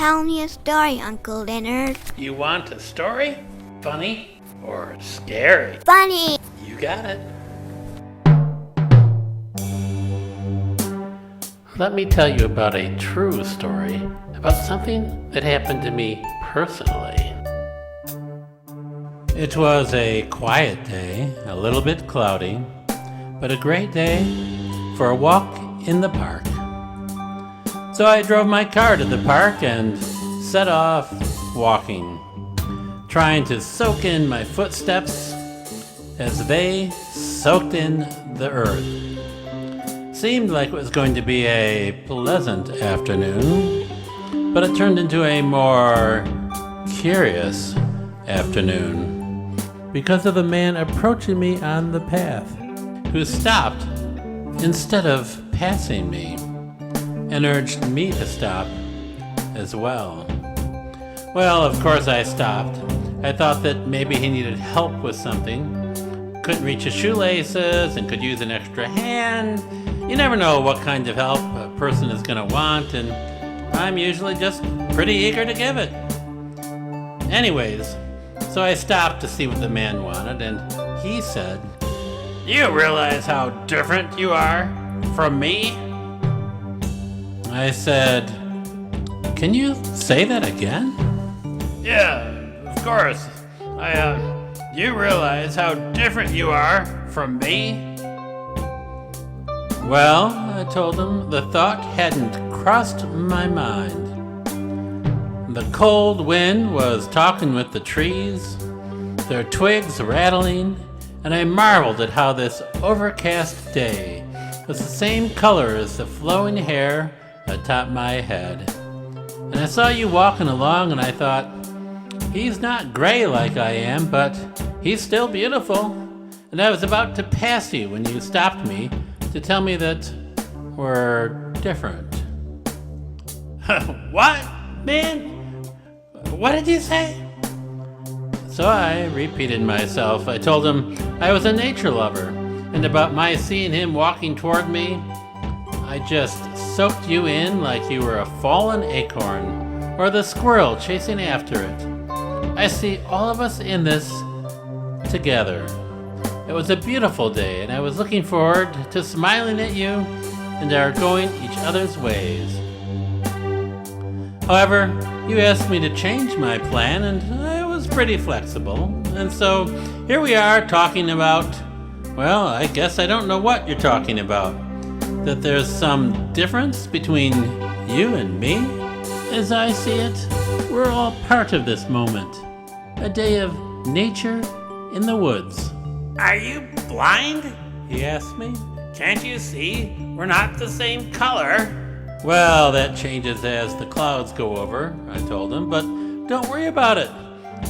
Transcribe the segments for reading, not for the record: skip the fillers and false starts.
Tell me a story, Uncle Leonard. You want a story? Funny or scary? Funny! You got it. Let me tell you about a true story about something that happened to me personally. It was a quiet day, a little bit cloudy, but a great day for a walk in the park. So I drove my car to the park and set off walking, trying to soak in my footsteps as they soaked in the earth. Seemed like it was going to be a pleasant afternoon, but it turned into a more curious afternoon because of the man approaching me on the path, who stopped instead of passing me and urged me to stop as well. Well, of course I stopped. I thought that maybe he needed help with something, couldn't reach his shoelaces and could use an extra hand. You never know what kind of help a person is going to want, and I'm usually just pretty eager to give it. Anyways, so I stopped to see what the man wanted, and he said, "Do you realize how different you are from me?" I said, "Can you say that again?" "Yeah, of course. Do you realize how different you are from me?" Well, I told him, the thought hadn't crossed my mind. The cold wind was talking with the trees, their twigs rattling, and I marveled at how this overcast day was the same color as the flowing hair atop my head. And I saw you walking along, and I thought, he's not gray like I am, but he's still beautiful. And I was about to pass you when you stopped me to tell me that we're different. What, man? What did you say? So I repeated myself. I told him I was a nature lover, and about my seeing him walking toward me, I just soaked you in like you were a fallen acorn or the squirrel chasing after it. I see all of us in this together. It was a beautiful day, and I was looking forward to smiling at you and our going each other's ways. However, you asked me to change my plan, and I was pretty flexible. And so here we are talking about, well, I guess I don't know what you're talking about. That there's some difference between you and me? As I see it, we're all part of this moment. A day of nature in the woods. "Are you blind?" he asked me. "Can't you see we're not the same color?" "Well, that changes as the clouds go over," I told him, "but don't worry about it.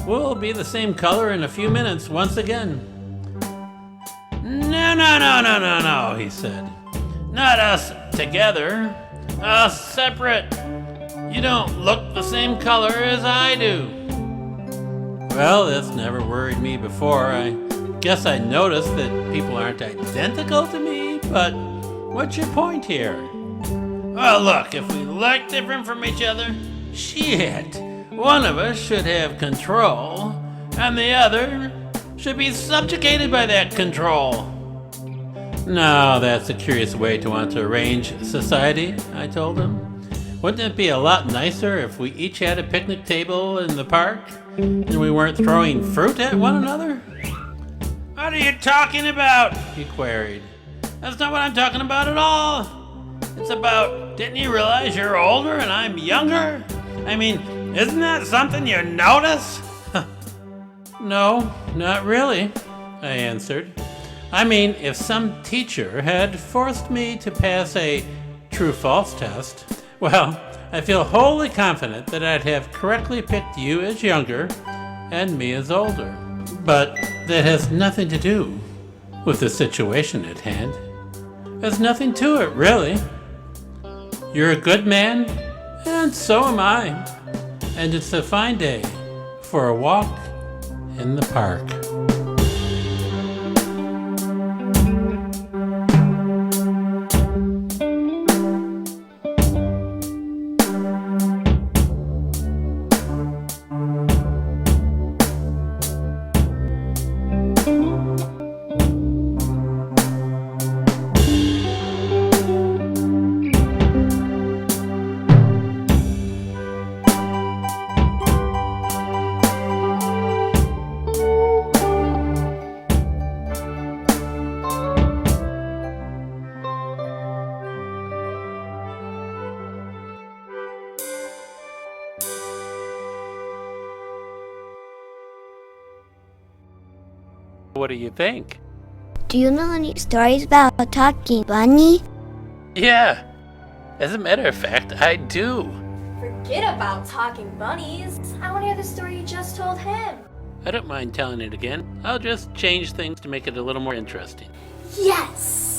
We'll be the same color in a few minutes once again." No, he said. "Not us together, us separate. You don't look the same color as I do." Well, this never worried me before. I guess I noticed that people aren't identical to me, but what's your point here? "Well, look, if we look different from each other, shit, one of us should have control, and the other should be subjugated by that control." "No, that's a curious way to want to arrange society," I told him. "Wouldn't it be a lot nicer if we each had a picnic table in the park and we weren't throwing fruit at one another?" "What are you talking about?" he queried. "That's not what I'm talking about at all. It's about, didn't you realize you're older and I'm younger? I mean, isn't that something you notice?" "No, not really," I answered. "I mean, if some teacher had forced me to pass a true-false test, well, I feel wholly confident that I'd have correctly picked you as younger and me as older. But that has nothing to do with the situation at hand. There's nothing to it, really. You're a good man, and so am I. And it's a fine day for a walk in the park." What do you think? Do you know any stories about a talking bunny? Yeah. As a matter of fact, I do. Forget about talking bunnies. I want to hear the story you just told him. I don't mind telling it again. I'll just change things to make it a little more interesting. Yes!